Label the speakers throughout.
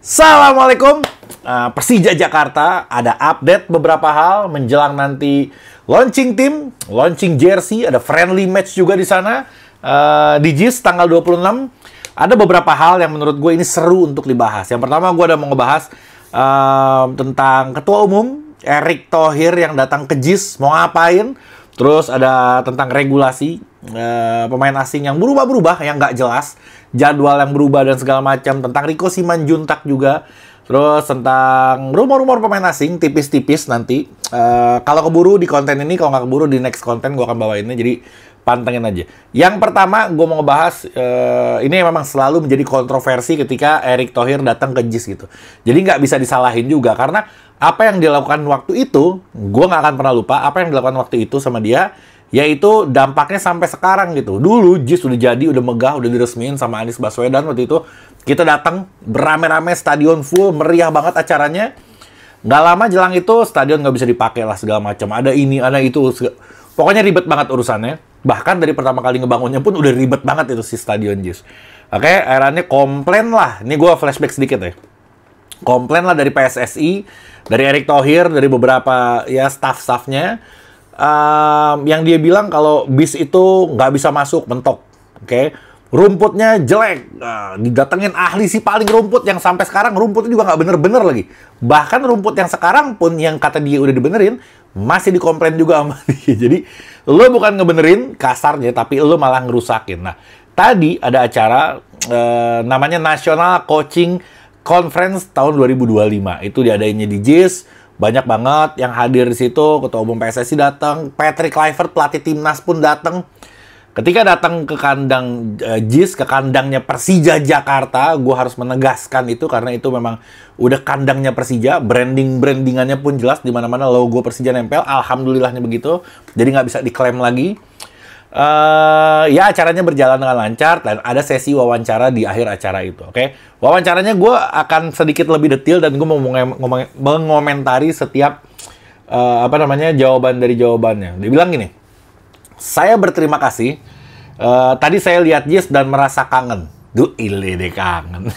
Speaker 1: Assalamualaikum. Persija Jakarta ada update beberapa hal menjelang nanti launching tim, launching jersey, ada friendly match juga di sana di JIS tanggal 26. Ada beberapa hal yang menurut gue ini seru untuk dibahas. Yang pertama gue udah mau ngebahas tentang Ketua Umum Erick Thohir yang datang ke JIS mau ngapain. Terus ada tentang regulasi pemain asing yang berubah-berubah, yang nggak jelas, jadwal yang berubah dan segala macam, tentang Rico Simanjuntak juga. Terus tentang rumor-rumor pemain asing tipis-tipis nanti. Kalau keburu di konten ini, kalau nggak keburu di next konten gue akan bawainnya, jadi pantengin aja. Yang pertama gue mau ngebahas, ini memang selalu menjadi kontroversi ketika Erick Thohir datang ke JIS gitu. Jadi nggak bisa disalahin juga, karena apa yang dilakukan waktu itu, gue nggak akan pernah lupa apa yang dilakukan waktu itu sama dia, yaitu dampaknya sampai sekarang gitu. Dulu JIS udah jadi, udah megah, udah diresmiin sama Anies Baswedan waktu itu. Kita datang berame-rame, stadion full, meriah banget acaranya. Nggak lama jelang itu, stadion nggak bisa dipakai lah segala macam. Ada ini, ada itu. Pokoknya ribet banget urusannya. Bahkan dari pertama kali ngebangunnya pun udah ribet banget itu si stadion JIS. Oke, akhirnya komplain lah. Ini gue flashback sedikit ya. Komplain lah dari PSSI, dari Erick Thohir, dari beberapa ya staff-staffnya, yang dia bilang kalau bis itu nggak bisa masuk, mentok. Oke, rumputnya jelek, didatengin ahli si paling rumput yang sampai sekarang rumputnya juga nggak bener-bener lagi. Bahkan rumput yang sekarang pun yang kata dia udah dibenerin, masih dikomplain juga sama dia. Jadi, lo bukan ngebenerin kasarnya, tapi lo malah ngerusakin. Nah, tadi ada acara namanya National Coaching Conference tahun 2025. Itu diadainnya di JIS. Banyak banget yang hadir di situ. Ketua Umum PSSI datang, Patrick Kluivert pelatih timnas pun datang. Ketika datang ke kandang JIS, ke kandangnya Persija Jakarta, gue harus menegaskan itu karena itu memang udah kandangnya Persija, brandingannya pun jelas, di mana-mana logo Persija nempel. Alhamdulillahnya begitu, jadi nggak bisa diklaim lagi. Ya acaranya berjalan dengan lancar dan ada sesi wawancara di akhir acara itu. Oke, wawancaranya gue akan sedikit lebih detail dan gue mau mengomentari setiap jawaban dari jawabannya. Dia bilang gini, saya berterima kasih. Tadi saya lihat JIS dan merasa kangen. Duh, ile deh kangen.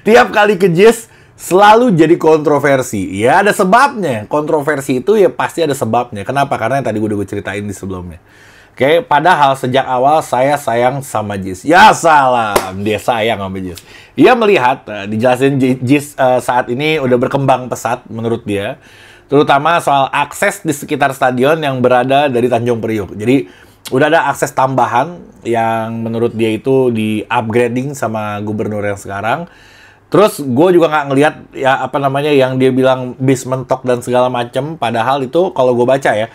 Speaker 1: Tiap kali ke JIS selalu jadi kontroversi. Ya ada sebabnya. Kontroversi itu ya pasti ada sebabnya. Kenapa? Karena yang tadi gue udah ceritain di sebelumnya. Oke, padahal sejak awal saya sayang sama JIS. Ya salam, dia sayang sama JIS. Ia melihat, dijelasin JIS saat ini udah berkembang pesat menurut dia. Terutama soal akses di sekitar stadion yang berada dari Tanjung Priok. Jadi, udah ada akses tambahan yang menurut dia itu di-upgrading sama gubernur yang sekarang. Terus, gue juga nggak ngelihat ya yang dia bilang bis mentok dan segala macam. Padahal itu kalau gue baca ya,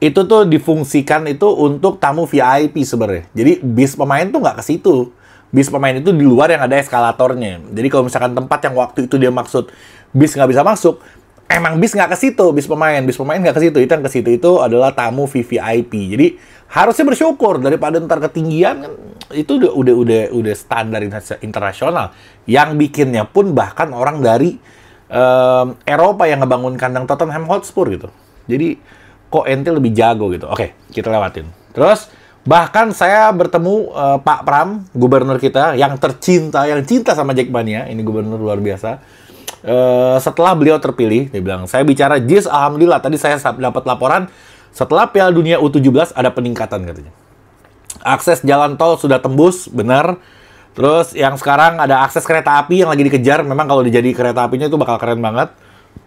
Speaker 1: itu tuh difungsikan itu untuk tamu VIP sebenarnya. Jadi bis pemain tuh nggak ke situ. Bis pemain itu di luar yang ada eskalatornya. Jadi kalau misalkan tempat yang waktu itu dia maksud bis nggak bisa masuk, emang bis nggak ke situ, bis pemain nggak ke situ. Itu yang ke situ itu adalah tamu VVIP. Jadi harusnya bersyukur daripada ntar ketinggian kan. Itu udah standar internasional. Yang bikinnya pun bahkan orang dari Eropa yang ngebangun kandang Tottenham Hotspur gitu. Jadi kok ente lebih jago gitu. Oke, kita lewatin. Terus, bahkan saya bertemu Pak Pram, gubernur kita, yang tercinta, yang cinta sama Jackmania. Ini gubernur luar biasa. Setelah beliau terpilih, dia bilang, saya bicara JIS, alhamdulillah. Tadi saya dapat laporan, setelah Piala Dunia U17 ada peningkatan katanya. Akses jalan tol sudah tembus, benar. Terus, yang sekarang ada akses kereta api yang lagi dikejar. Memang kalau dijadi kereta apinya itu bakal keren banget.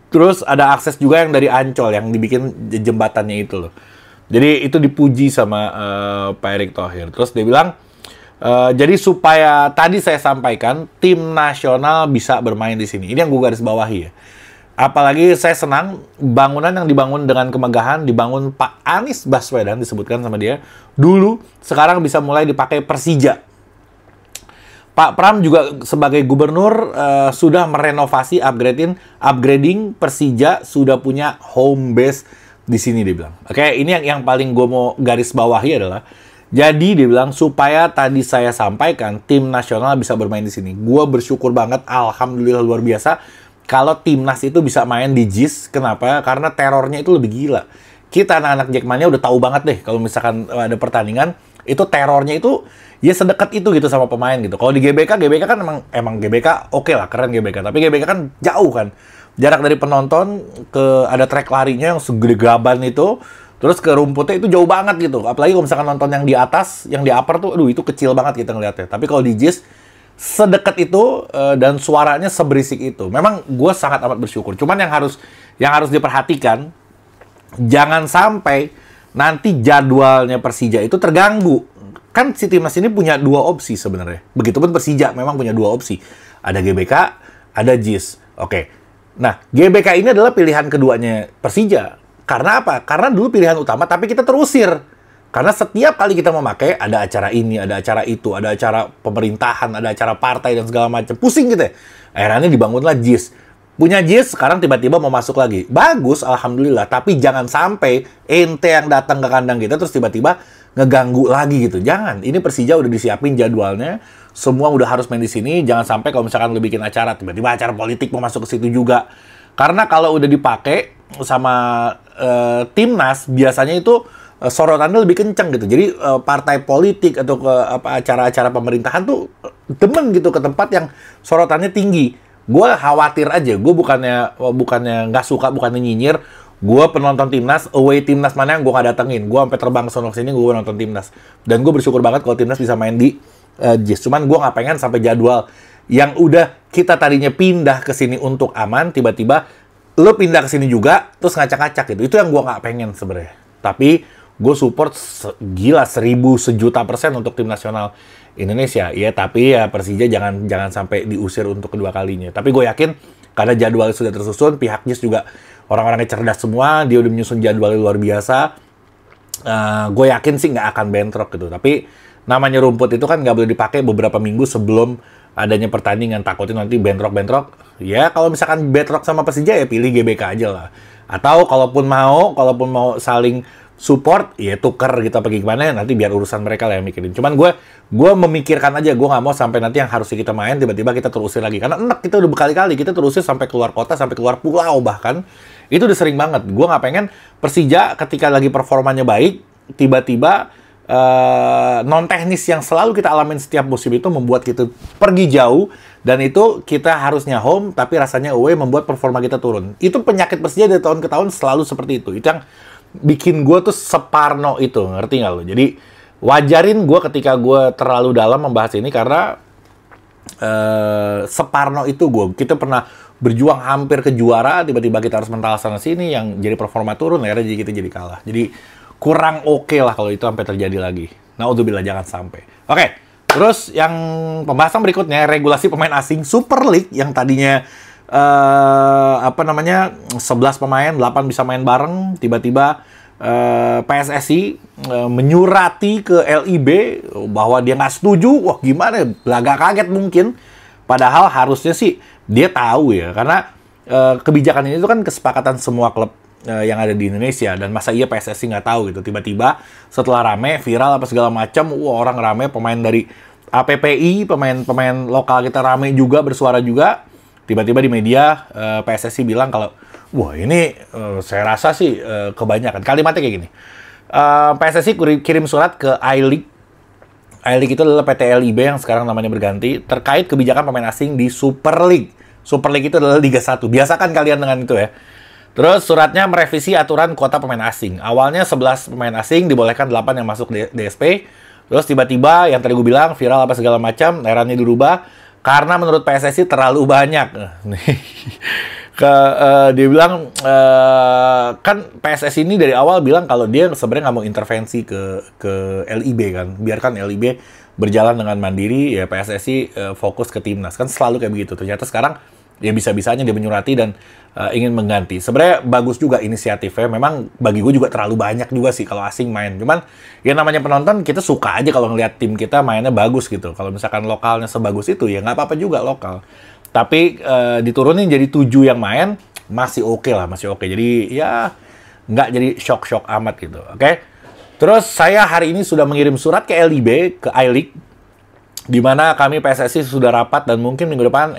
Speaker 1: Terus ada akses juga yang dari Ancol yang dibikin jembatannya itu loh. Jadi itu dipuji sama Pak Erick Thohir. Terus dia bilang, jadi supaya tadi saya sampaikan tim nasional bisa bermain di sini. Ini yang gue garis bawahi ya. Apalagi saya senang bangunan yang dibangun dengan kemegahan, dibangun Pak Anies Baswedan disebutkan sama dia. Dulu, sekarang bisa mulai dipakai Persija. Pak Pram juga sebagai gubernur sudah merenovasi, upgrading Persija, sudah punya home base di sini dia bilang. Oke, ini yang paling gue mau garis bawahi adalah, jadi dia bilang supaya tadi saya sampaikan tim nasional bisa bermain di sini. Gue bersyukur banget, alhamdulillah luar biasa kalau timnas itu bisa main di JIS. Kenapa? Karena terornya itu lebih gila. Kita anak-anak Jackmania udah tahu banget deh kalau misalkan ada pertandingan, Itu terornya itu ya sedekat itu gitu sama pemain gitu. Kalau di GBK kan emang GBK oke lah, keren GBK. Tapi GBK kan jauh kan. Jarak dari penonton ke ada trek larinya yang segede gaban itu, terus ke rumputnya itu jauh banget gitu. Apalagi kalau misalkan nonton yang di atas, yang di upper tuh, aduh itu kecil banget kita ngeliatnya. Tapi kalau di JIS sedekat itu dan suaranya seberisik itu. Memang gue sangat amat bersyukur. Cuman yang harus diperhatikan, jangan sampai nanti jadwalnya Persija itu terganggu. Kan si timnas ini punya dua opsi sebenarnya. Begitupun Persija memang punya dua opsi. Ada GBK, ada JIS. Oke. Nah, GBK ini adalah pilihan keduanya Persija. Karena apa? Karena dulu pilihan utama, tapi kita terusir. Karena setiap kali kita memakai, ada acara ini, ada acara itu, ada acara pemerintahan, ada acara partai, dan segala macam. Pusing gitu ya. Akhirnya dibangunlah JIS. Punya JIS, sekarang tiba-tiba mau masuk lagi. Bagus, alhamdulillah. Tapi jangan sampai ente yang datang ke kandang kita, terus tiba-tiba ngeganggu lagi gitu. Jangan. Ini Persija udah disiapin jadwalnya. Semua udah harus main di sini. Jangan sampai kalau misalkan lu bikin acara, tiba-tiba acara politik mau masuk ke situ juga. Karena kalau udah dipakai sama timnas, biasanya itu sorotannya lebih kencang gitu. Jadi partai politik atau ke acara-acara pemerintahan tuh demen gitu ke tempat yang sorotannya tinggi. Gue khawatir aja. Gue bukannya nggak suka, bukannya nyinyir. Gue penonton timnas, away timnas mana yang gue nggak datengin. Gue sampai terbang ke sono sini, gue nonton timnas. Dan gue bersyukur banget kalau timnas bisa main di JIS. Cuman gue nggak pengen sampai jadwal yang udah kita tadinya pindah ke sini untuk aman, tiba-tiba lo pindah ke sini juga, terus ngacak-ngacak gitu. Itu yang gue nggak pengen sebenarnya. Tapi gue support gila 1.000 sejuta % untuk tim nasional Indonesia. Ya, tapi ya Persija jangan sampai diusir untuk kedua kalinya. Tapi gue yakin karena jadwal sudah tersusun, pihak JIS juga orang-orangnya cerdas semua, dia udah menyusun jadwal luar biasa. Gue yakin sih nggak akan bentrok gitu. Tapi namanya rumput itu kan nggak boleh dipakai beberapa minggu sebelum adanya pertandingan. Takutnya nanti bentrok-bentrok. Ya kalau misalkan bentrok sama Persija ya pilih GBK aja lah. Atau kalaupun mau saling support, ya tuker gitu apa gimana, nanti biar urusan mereka lah yang mikirin. Cuman gue memikirkan aja, gue nggak mau sampai nanti yang harusnya kita main, tiba-tiba kita terusir lagi. Karena enak, kita udah berkali-kali, kita terusir sampai keluar kota, sampai keluar pulau bahkan. Itu udah sering banget. Gue nggak pengen Persija ketika lagi performanya baik, tiba-tiba non-teknis yang selalu kita alamin setiap musim itu membuat kita pergi jauh, dan itu kita harusnya home, tapi rasanya away membuat performa kita turun. Itu penyakit Persija dari tahun ke tahun selalu seperti itu. Itu yang bikin gue tuh separno itu, ngerti nggak lo? Jadi wajarin gue ketika gue terlalu dalam membahas ini karena separno itu gue. Kita pernah berjuang hampir ke juara, tiba-tiba kita harus mental sana sini, yang jadi performa turun, akhirnya kita jadi kalah. Jadi kurang oke lah kalau itu sampai terjadi lagi. Naudzubillah, jangan sampai. Oke, terus yang pembahasan berikutnya, regulasi pemain asing Super League yang tadinya 11 pemain, 8 bisa main bareng, tiba-tiba PSSI menyurati ke LIB bahwa dia nggak setuju. Wah, gimana? Agak kaget mungkin. Padahal harusnya sih dia tahu ya, karena kebijakan ini itu kan kesepakatan semua klub yang ada di Indonesia. Dan masa iya PSSI nggak tahu gitu. Tiba-tiba setelah rame, viral apa segala macam, orang rame, pemain dari APPI, pemain lokal kita rame juga, bersuara juga. Tiba-tiba di media PSSI bilang kalau, wah ini saya rasa sih kebanyakan. Kalimatnya kayak gini, PSSI kirim surat ke I-League. I-League itu adalah PT LIB yang sekarang namanya berganti, terkait kebijakan pemain asing di Super League. Super League itu adalah Liga 1. Biasakan kalian dengan itu ya. Terus suratnya merevisi aturan kuota pemain asing. Awalnya 11 pemain asing, dibolehkan 8 yang masuk DSP. Terus tiba-tiba yang tadi gue bilang viral apa segala macam, akhirnya dirubah. Karena menurut PSSI terlalu banyak. Dia bilang, kan PSSI ini dari awal bilang kalau dia sebenarnya nggak mau intervensi ke LIB kan. Biarkan LIB berjalan dengan mandiri, ya PSSI fokus ke timnas. Kan selalu kayak begitu. Ternyata sekarang ya bisa-bisanya dia menyurati dan ingin mengganti. Sebenarnya bagus juga inisiatifnya. Memang bagi gue juga terlalu banyak juga sih kalau asing main. Cuman ya namanya penonton, kita suka aja kalau ngelihat tim kita mainnya bagus gitu. Kalau misalkan lokalnya sebagus itu, ya nggak apa-apa juga lokal. Tapi diturunin jadi 7 yang main, masih oke lah, masih oke. Jadi ya nggak jadi shock-shock amat gitu. Oke? Terus saya hari ini sudah mengirim surat ke LIB, ke I-League, di mana kami PSSI sudah rapat dan mungkin minggu depan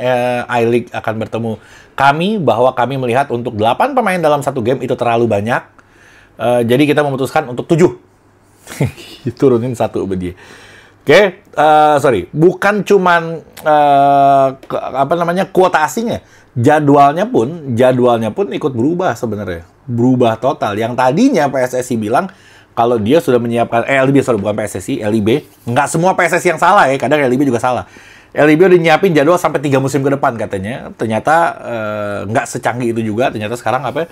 Speaker 1: I-League akan bertemu kami, bahwa kami melihat untuk 8 pemain dalam satu game itu terlalu banyak. Jadi kita memutuskan untuk 7. Turunin satu sama dia. Oke, sorry, bukan cuman apa namanya kuota asingnya, jadwalnya pun ikut berubah sebenarnya, berubah total. Yang tadinya PSSI bilang kalau dia sudah menyiapkan LIB, sorry bukan PSSI, LIB, nggak semua PSSI yang salah ya, kadang LIB juga salah. LIB udah nyiapin jadwal sampai 3 musim ke depan katanya, ternyata nggak secanggih itu juga, ternyata sekarang apa?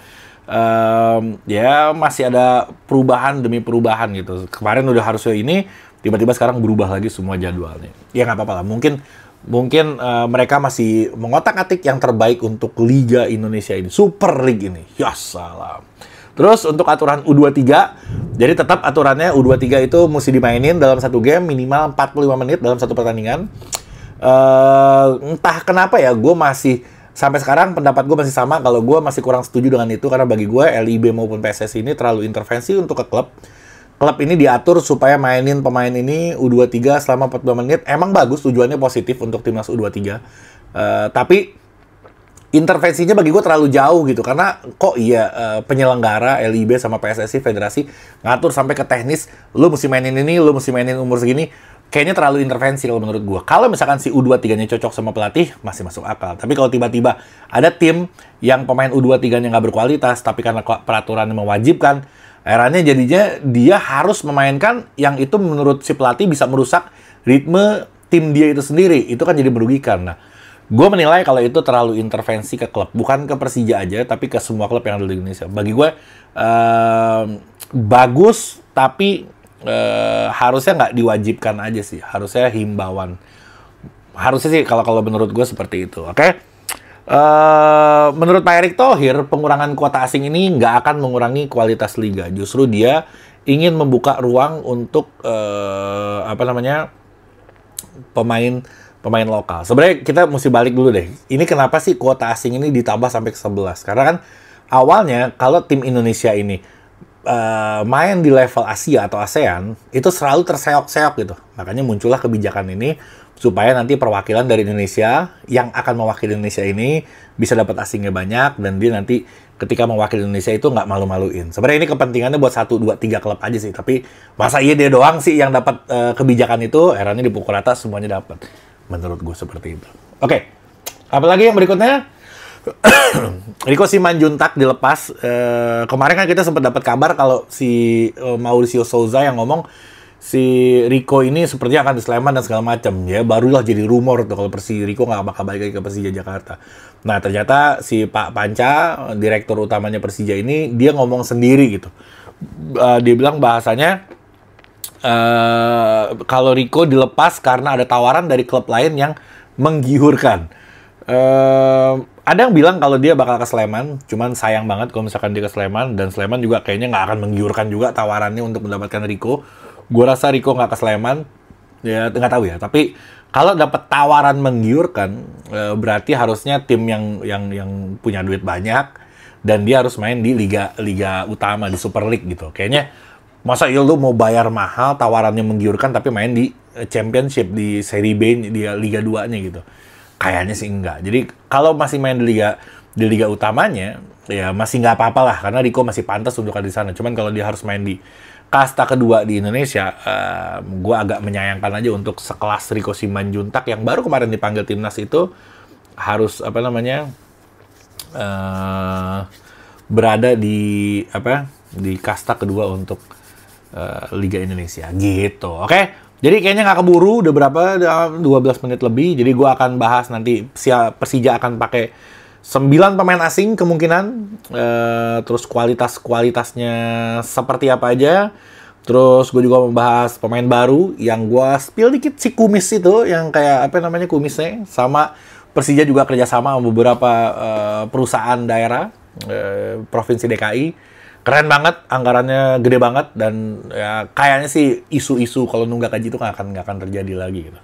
Speaker 1: Ya masih ada perubahan demi perubahan gitu. Kemarin udah harusnya ini, tiba-tiba sekarang berubah lagi semua jadwalnya. Ya nggak apa-apa lah. Mungkin mereka masih mengotak-atik yang terbaik untuk Liga Indonesia ini, Super League ini. Ya salam. Terus untuk aturan U23, jadi tetap aturannya U23 itu mesti dimainin dalam satu game minimal 45 menit dalam satu pertandingan. Entah kenapa ya, gue masih sampai sekarang pendapat gue masih sama, kalau gue masih kurang setuju dengan itu, karena bagi gue LIB maupun PSSI ini terlalu intervensi untuk ke klub. Klub ini diatur supaya mainin pemain ini U23 selama 45 menit. Emang bagus, tujuannya positif untuk timnas U23. Tapi intervensinya bagi gue terlalu jauh gitu. Karena kok iya penyelenggara LIB sama PSSI federasi ngatur sampai ke teknis, lu mesti mainin ini, lu mesti mainin umur segini. Kayaknya terlalu intervensi kalau menurut gue. Kalau misalkan si U23-nya cocok sama pelatih, masih masuk akal. Tapi kalau tiba-tiba ada tim yang pemain U23-nya nggak berkualitas, tapi karena peraturan yang mewajibkan, akhirnya jadinya dia harus memainkan yang itu menurut si pelatih bisa merusak ritme tim dia itu sendiri. Itu kan jadi merugikan. Nah, gue menilai kalau itu terlalu intervensi ke klub. Bukan ke Persija aja, tapi ke semua klub yang ada di Indonesia. Bagi gue, bagus, tapi harusnya nggak diwajibkan aja sih. Harusnya himbauan. Harusnya sih kalau menurut gue seperti itu. Oke? Menurut Pak Erick Thohir, pengurangan kuota asing ini nggak akan mengurangi kualitas liga. Justru dia ingin membuka ruang untuk pemain lokal. Sebenarnya kita mesti balik dulu deh. Ini kenapa sih kuota asing ini ditambah sampai ke 11? Karena kan awalnya kalau tim Indonesia ini main di level Asia atau ASEAN, itu selalu terseok-seok gitu. Makanya muncullah kebijakan ini supaya nanti perwakilan dari Indonesia yang akan mewakili Indonesia ini bisa dapat asingnya banyak, dan dia nanti ketika mewakili Indonesia itu nggak malu-maluin. Sebenarnya ini kepentingannya buat 1, 2, 3 klub aja sih, tapi masa iya dia doang sih yang dapat kebijakan itu, eranya dipukul rata semuanya dapat. Menurut gue seperti itu. Oke, apalagi yang berikutnya? Rico Simanjuntak dilepas. Kemarin kan kita sempat dapat kabar kalau si Mauricio Souza yang ngomong si Rico ini sepertinya akan di Sleman dan segala macam ya. Barulah jadi rumor tuh kalau Rico nggak bakal balik lagi ke Persija Jakarta. Nah ternyata si Pak Panca, direktur utamanya Persija ini, dia ngomong sendiri gitu. Dia bilang bahasanya kalau Rico dilepas karena ada tawaran dari klub lain yang menggiurkan. Ada yang bilang kalau dia bakal ke Sleman, cuman sayang banget kalau misalkan dia ke Sleman, dan Sleman juga kayaknya nggak akan menggiurkan juga tawarannya untuk mendapatkan Rico. Gue rasa Rico nggak ke Sleman, ya nggak tahu ya. Tapi kalau dapat tawaran menggiurkan, berarti harusnya tim yang punya duit banyak, dan dia harus main di liga utama, di Super League gitu. Kayaknya masa lu mau bayar mahal tawarannya menggiurkan tapi main di Championship, di Serie B, di Liga 2-nya gitu. Kayaknya sih enggak. Jadi kalau masih main di liga utamanya, ya masih nggak apa-apa lah, karena Rico masih pantas untuk ada di sana. Cuman kalau dia harus main di kasta kedua di Indonesia, gue agak menyayangkan aja untuk sekelas Rico Simanjuntak yang baru kemarin dipanggil timnas itu harus berada di kasta kedua untuk Liga Indonesia gitu. Oke? Jadi kayaknya nggak keburu, udah berapa? 12 menit lebih. Jadi gue akan bahas nanti Persija akan pakai 9 pemain asing kemungkinan. Terus kualitasnya seperti apa aja. Terus gue juga membahas pemain baru yang gue spill dikit, si Kumis itu, yang kayak kumisnya. Sama Persija juga kerjasama sama beberapa perusahaan daerah, Provinsi DKI. Keren banget, anggarannya gede banget, dan ya kayaknya sih isu-isu kalau nunggak gaji itu nggak akan terjadi lagi gitu.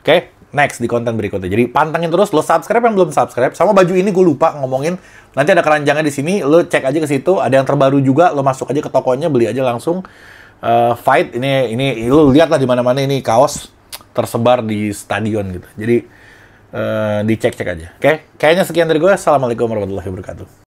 Speaker 1: Oke, next di konten berikutnya. Jadi pantengin terus, lo subscribe yang belum subscribe. Sama baju ini gue lupa ngomongin, nanti ada keranjangnya di sini, lo cek aja ke situ. Ada yang terbaru juga, lo masuk aja ke tokonya, beli aja langsung. Fight ini lo lihat lah di mana-mana, ini kaos tersebar di stadion gitu. Jadi dicek-cek aja. Oke, kayaknya sekian dari gue. Assalamualaikum warahmatullahi wabarakatuh.